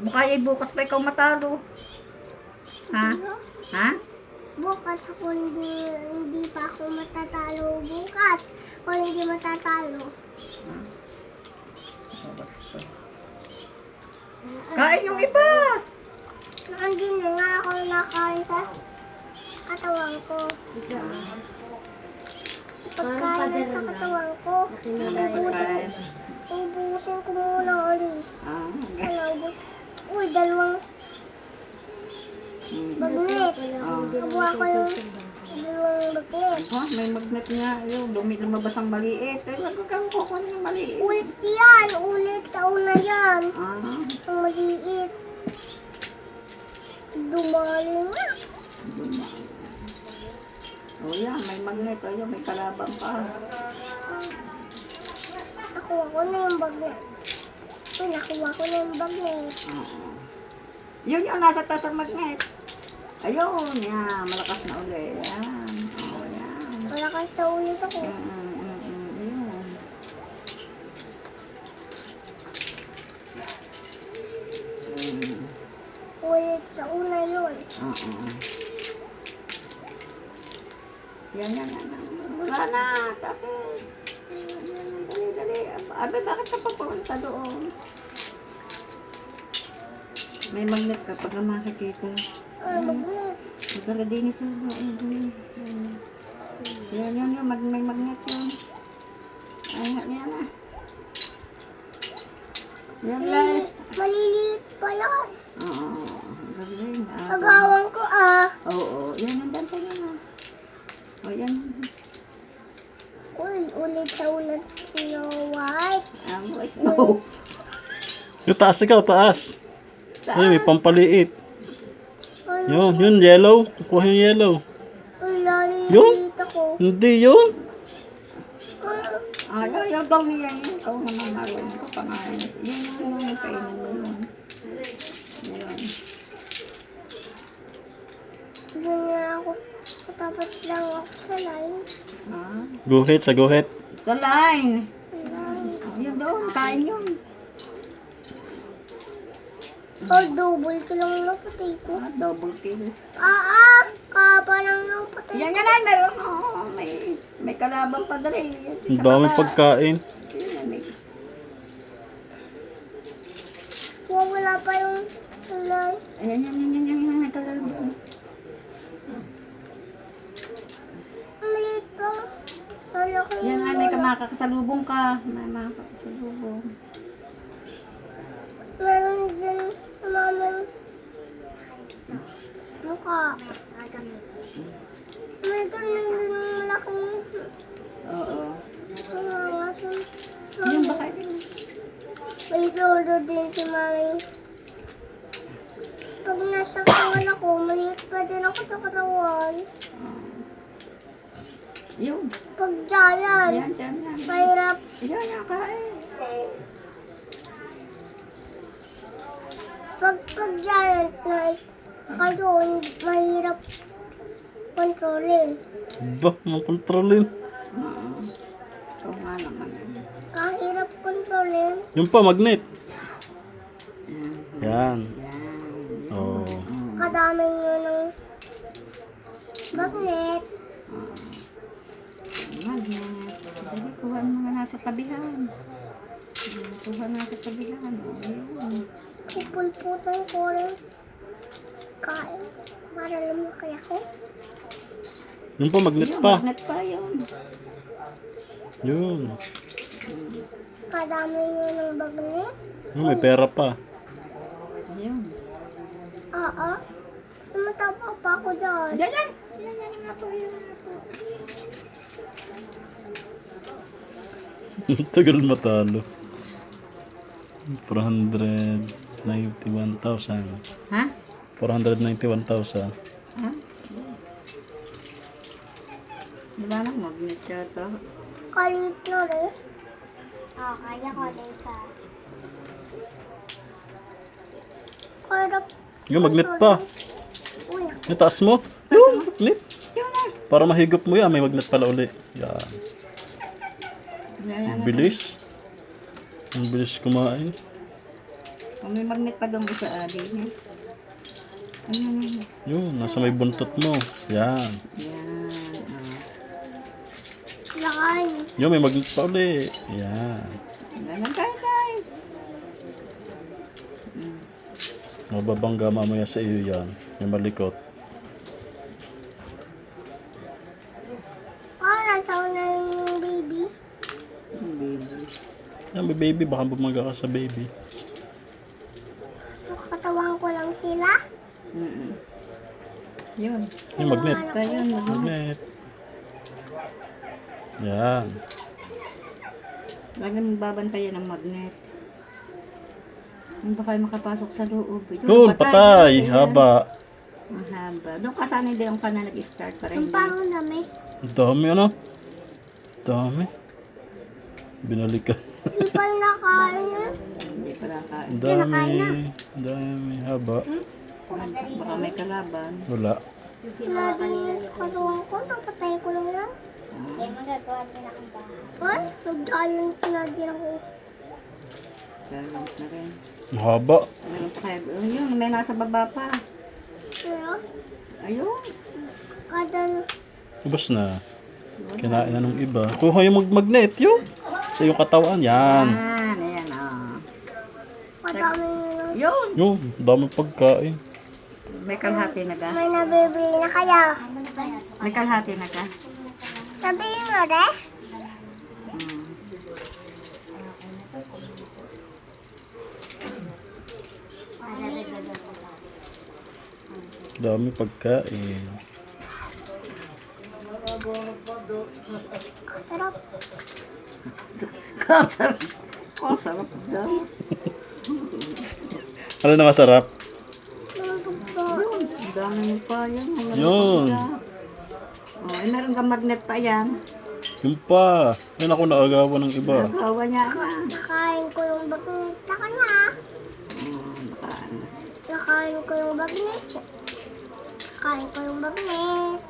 Mukha ay bukas pa ikaw matalo. Ha? Ha? Bukas ako hindi pa ako matatalo bukas. Kung hindi matatalo. Kain yung iba. Hindi na nga ako nakain sa katawan ko. Pagkain na sa katawan ko, ubusin ko muna ulit. Ubus. Uy, dalawang magnet. Nabuha ko yung dalawang magnet. Ha? May magnet nga. Yung lumabas ang maliit. Ay, wag kang kukunin yung maliit. Ulit yan. Ulit sa una yan. Ah, Ang maliit. Dumali nga. oh yan, may magnet. Ayun, may kalabang pa. Nakuha ko na yung magnet. Uy, nakuha ko na yung magnet. Oo. Yun yung nasa taas ang magnet. Ayun, yan. Malakas na ulit. Yan. Oh, yan. Malakas sa ulit ako. Yun. Ulit sa una yun. Oo. Yan. Wala na. Tapos. Dali. Abi, bakit ka papunta doon? May magnet ka pag makikita. Magnet. Magkala din ito. Yan. May magnet yun. Ay, yan na. Yan lang. Maliliit pa yan. Oo. Galing. Agawan ko Oo. Yan ang dante niya na. O, yan. Uy, ulit sa una Snow White. No. Yung taas ikaw, taas. Ay, may pampaliit. Uy, Yun, yellow. Kukuha yung yellow. Yun? naliliit ako. Hindi yun. Yung daw niya yun. Ikaw naman naroon ko pa nga. Yun yung kainin mo yun. Yun. Doon na ako. Katapat lang ako sa line. Guhit, sa guhit. Sa line. Line. Yun doon. Kain yun. Double ko lang napatay ko. Double kill. Kaba lang napatay ko. Yan ay meron. May kalabang pa dali. Ang dami pagkain. Wala pa yung line. Yan. Kalabang. Maliit pa. Malaki Yan yung ay may makakasalubong ka. May makakasalubong. meron dyan naman mukha. May ganun din yung malaking Oo. nangangason. Yung baka din. May lolo din si mami. Pag nasa katawan ako, maliit pa din ako sa katawan. Yun. Pag giant, Yan. mahirap. Yan ang kain. Pag giant na kayo, mahirap kontrolin. Ba, makontrolin. Ito nga naman. Kahirap kontrolin. Yung pa, magnet. Yan. Yan. Oh. Kadami nyo ng magnet. Magnet. Dali, kuha mo nga nasa tabihan. Kuha nga sa tabihan. Ayun. Pupulputan ko rin. Kain. Para lumaki ako. Yung pa, magnet Yun, pa. magnet pa yun. Yun. Kadami nyo ng magnet. May pera pa. Yun. Sumatapa pa ako dyan. Yan nga po. Tagal matalo. 491,000. Ha? 491,000. Ha? Wala nang magnet yata. Kalit na rin. Kaya ko rin ka. Yung magnet pa. Uy, Yung taas mo. Yung magnet. Yun na. Para mahigop mo yan, may magnet pala uli. Yan. Yan. Ang bilis. Ang bilis kumain. Oh, may magnet pa doon sa din. Ayan. Yun, nasa may buntot mo. Yan. Yan. Yan. Yun, may magnet pa uli. Yan. Ganun tayo guys. Mababangga mamaya sa iyo yan. Yung malikot. Nasa una yung baby. Baby. Yan, may baby. Baka bumangga ka sa baby. So, katawan ko lang sila. Yun. Yung magnet. Ito yun. Magnet. Yan. Lagi mong babantayan ng magnet. Hindi ba kayo makapasok sa loob? Yun, patay. Haba. Ang haba. Doon ka sana hindi yung ka na nag-start para Ang hindi. pangon dami. Ang dami ano? Dami. Binalik ka. Hindi pa rin nakain eh. Hindi pa nakain. Ang dami. Ang dami. Haba. Baka may kalaban. Wala. Pinadin sa katawan ko. Napatay ko lang yan. Ay, nagdayon pinadin ako. Galong na rin. Ang haba. Meron pa kayo. Yun, may nasa baba pa. Pero, Ayun. kada Ubus na. Kinain na nung iba. Kuha yung magnet yun. Sa iyong katawan. Yan. Yan. Ayan, oh. kadami nyo. Yun. Yun. Dami pagkain. May kalahati na ka. May nabibili na kaya. May kalahati na ka. Nabili mo rin? Hmm. Dami pagkain. Kasarap. Kasarap. Kasarap daw. Ano na masarap? Yun. Ang dami mo pa yan. Ang Yun. Oh, eh, meron kang magnet pa yan. Yung pa. Yan ako naagawa ng iba. Nakawa niya ka. Nakain ko yung bagnet sa kanya. Baka ano. Nakain ko yung bagnet. Nakain ko yung bagnet.